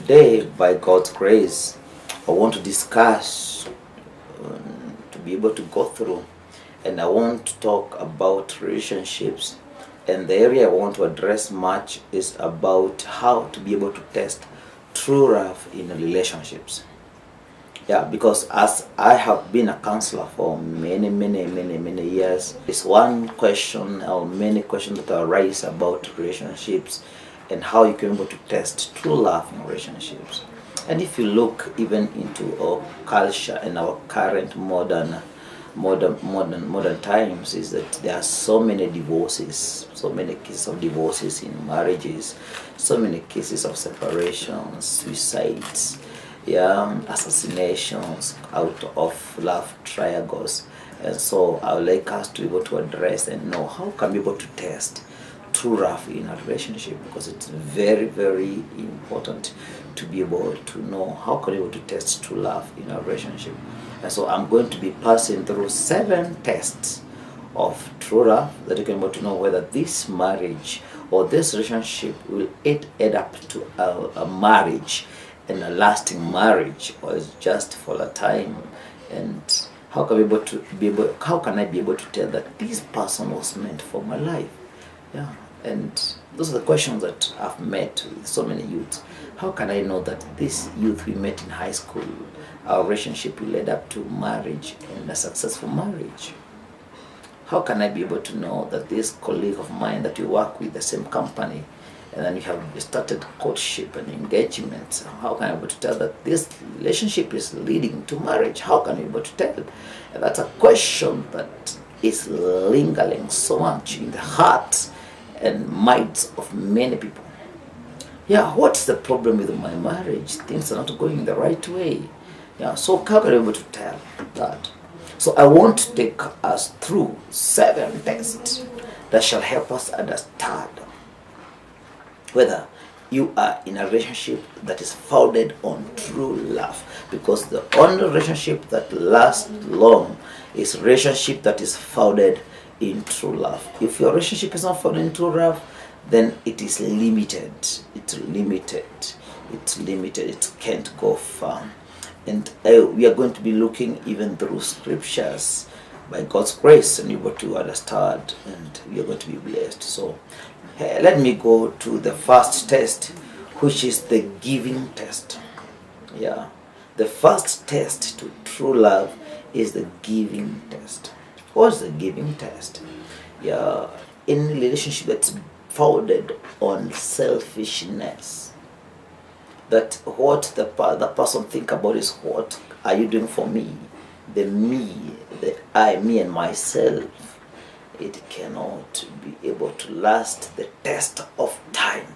today, by God's grace, I want to discuss, to be able to go through, and I want to talk about relationships. And the area I want to address much is about how to be able to test true love in relationships. Yeah, because as I have been a counselor for many years, it's one question or many questions that arise about relationships and how you can be able to test true love in relationships. And if you look even into our culture and our current modern times, is that there are so many divorces, so many cases of divorces in marriages, so many cases of separations, suicides, assassinations out of love triangles. And so I would like us to be able to address and know how can we be able to test true love in a relationship, because it's very important to be able to know how can we be able to test true love in a relationship. And so I'm going to be passing through 7 tests of true love that you can be able to know whether this marriage or this relationship will add up to a marriage and a lasting marriage, or is just for a time. And how can how can I be able to tell that this person was meant for my life? Yeah. And those are the questions that I've met with so many youths. How can I know that this youth we met in high school, our relationship will lead up to marriage and a successful marriage? How can I be able to know that this colleague of mine that you work with the same company, and then you have started courtship and engagement, how can I be able to tell that this relationship is leading to marriage? How can I be able to tell? And that's a question that is lingering so much in the hearts and minds of many people. Yeah, what's the problem with my marriage? Things are not going the right way. Yeah, so how can I be able to tell that? So I want to take us through 7 tests that shall help us understand whether you are in a relationship that is founded on true love. Because the only relationship that lasts long is a relationship that is founded in true love. If your relationship is not founded in true love, then it is limited. It's limited. It can't go far. And we are going to be looking even through scriptures by God's grace, and able to understand, and we are going to be blessed. So let me go to the first test, which is the giving test. Yeah, the first test to true love is the giving test. What's the giving test? Yeah, in a relationship that's founded on selfishness, that what the person think about is what are you doing for me, the I, me and myself, it cannot be able to last the test of time.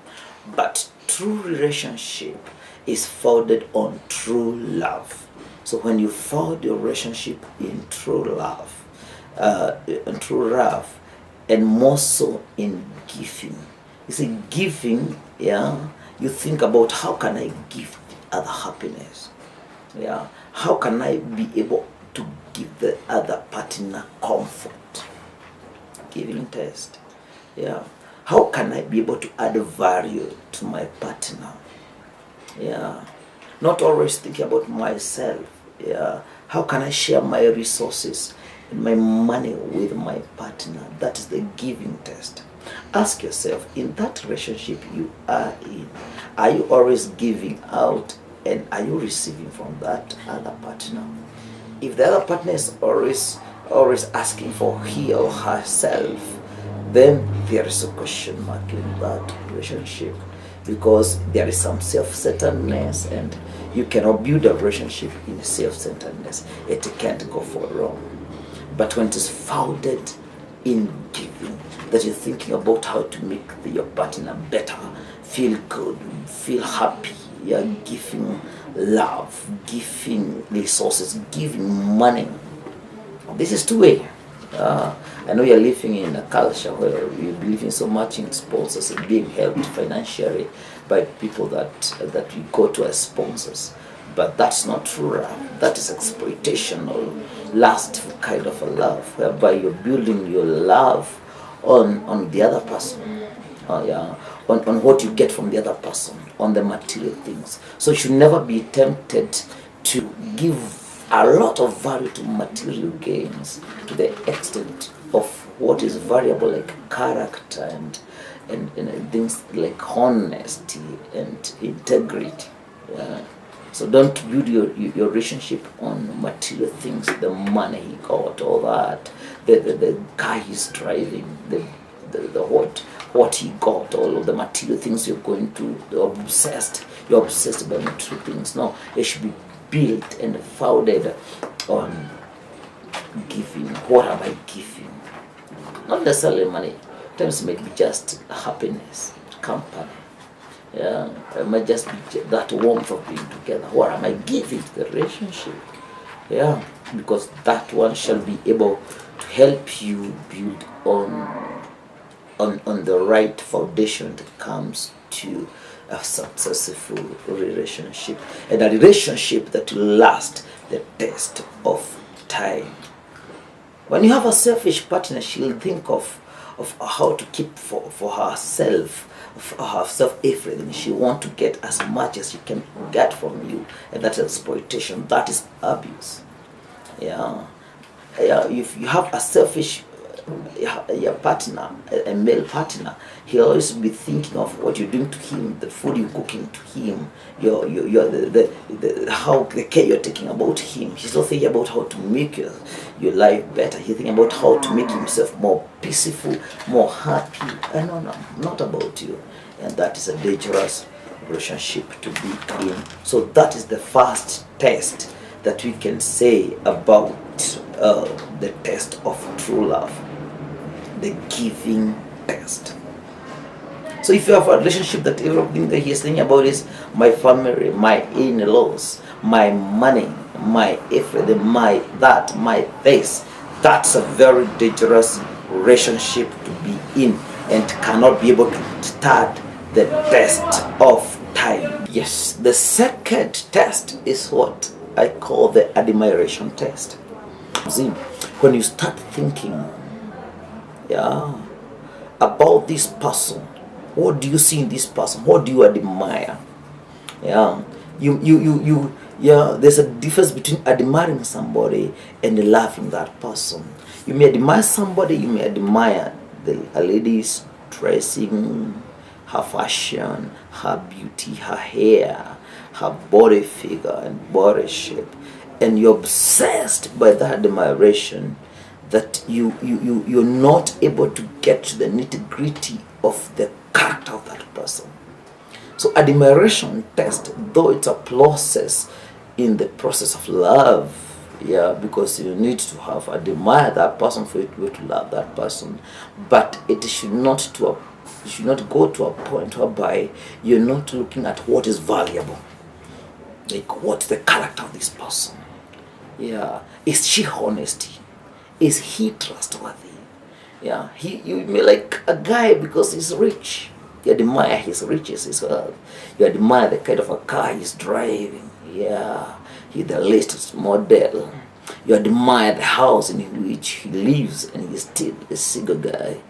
But true relationship is founded on true love. So when you found your relationship in true love, and more so in giving. You see, giving, you think about how can I give the other happiness? Yeah, how can I be able to give the other partner comfort? Giving test. Yeah, how can I be able to add value to my partner? Yeah, not always thinking about myself. Yeah, how can I share my resources and my money with my partner? That is the giving test. Ask yourself, in that relationship you are in, are you always giving out, and are you receiving from that other partner? If the other partner is always asking for he or herself, then there is a question mark in that relationship, because there is some self-centeredness, and you cannot build a relationship in self-centeredness. It can't go for wrong. But when it is founded in giving, that you're thinking about how to make your partner better, feel good, feel happy, you're giving love, giving resources, giving money. This is two-way. I know you're living in a culture where we believe in so much in sponsors and being helped financially by people that we go to as sponsors. But that's not true love. That is exploitation or lustful kind of a love, whereby you're building your love on the other person. yeah, on what you get from the other person, on the material things. So you should never be tempted to give a lot of value to material gains to the extent of what is variable, like character and things like honesty and integrity. Yeah. So don't build your relationship on material things, the money he got, all that, the car he's driving, the what he got, all of the material things you're going to, you're obsessed by material things. No, it should be built and founded on giving. What am I giving? Not necessarily money. Sometimes it may be just happiness, company. Yeah, it might just be that warmth of being together. What am I giving to the relationship? Yeah, because that one shall be able to help you build on the right foundation that comes to a successful relationship, and a relationship that will last the test of time. When you have a selfish partner, she'll think of how to keep for herself, for herself everything. She wants to get as much as she can get from you, and that's exploitation. That is abuse. Yeah, yeah. If you have a selfish your partner, a male partner, he'll always be thinking of what you're doing to him, the food you're cooking to him, your how the care you're taking about him. He's not thinking about how to make your life better. He's thinking about how to make himself more peaceful, more happy. And no, not about you. And that is a dangerous relationship to be in. So that is the first test that we can say about the test of true love, the giving test. So if you have a relationship that everything that he's thinking about is my family, my in-laws, my money, my everything, my that, my this, that's a very dangerous relationship to be in and cannot be able to start the test of time. Yes, the second test is what I call the admiration test. See, when you start thinking, yeah, about this person, what do you see in this person? What do you admire? Yeah, yeah. There's a difference between admiring somebody and loving that person. You may admire somebody. You may admire a lady's dressing, her fashion, her beauty, her hair, her body figure and body shape, and you're obsessed by that admiration that you're not able to get to the nitty-gritty of the character of that person. So admiration test, though it's a process in the process of love, yeah, because you need to have admire that person for you to be able to love that person, but it should not go to a point whereby you're not looking at what is valuable, like what's the character of this person. Yeah, is she honesty? Is he trustworthy? Yeah, you may like a guy because he's rich. You admire his riches, his wealth. You admire the kind of a car he's driving. Yeah, he's the latest model. You admire the house in which he lives, and he's still a single guy.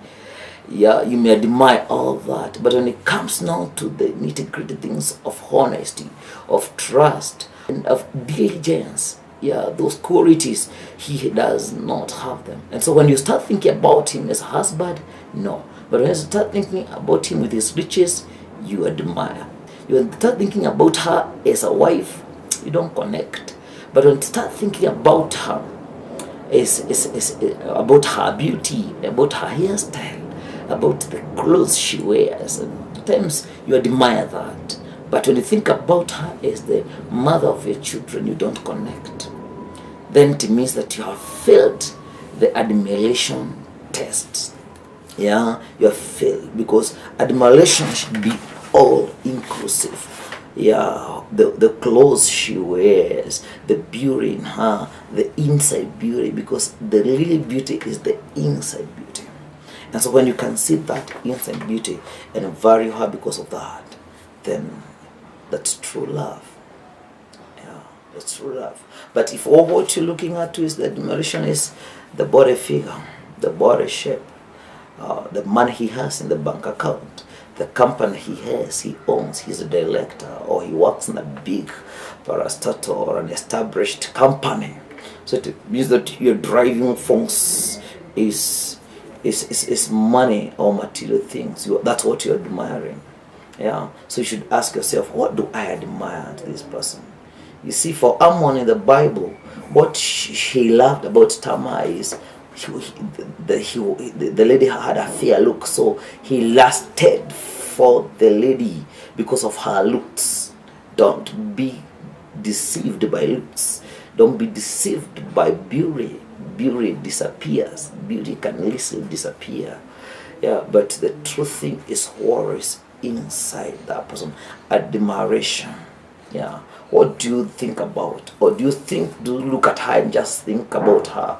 Yeah, you may admire all that, but when it comes now to the nitty-gritty things of honesty, of trust, and of diligence, yeah, those qualities, he does not have them. And so when you start thinking about him as a husband, no. But when you start thinking about him with his riches, you admire. You start thinking about her as a wife, you don't connect. But when you start thinking about her, is about her beauty, about her hairstyle, about the clothes she wears, and sometimes you admire that. But when you think about her as the mother of your children, you don't connect. Then it means that you have failed the admiration test. Yeah, you have failed, because admiration should be all inclusive. Yeah, the clothes she wears, the beauty in her, the inside beauty, because the real beauty is the inside beauty. And so when you can see that inside beauty and value her because of that, then that's true love. Yeah, that's true love. But if all what you're looking at is the admiration is the body figure, the body shape, the money he has in the bank account, the company he owns, he's a director, or he works in a big parastatal or an established company. So it means that your driving force is money or material things. That's what you're admiring. Yeah. So you should ask yourself, what do I admire to this person? You see, for Ammon in the Bible, what he loved about Tamar is the lady had a fair look, so he lusted for the lady because of her looks. Don't be deceived by looks. Don't be deceived by beauty. Beauty disappears. Beauty can easily disappear. Yeah, but the true thing is what is inside that person. Admiration. Yeah. What do you think about? Or do you look at her and just think about her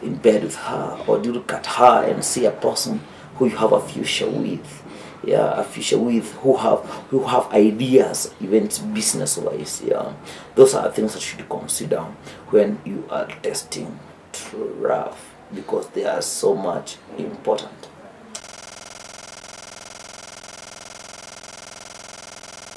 in bed with her? Or do you look at her and see a person who you have a future with? Yeah, a future with, who have ideas, even business wise. Yeah. Those are things that you should consider when you are testing true love, because they are so much important.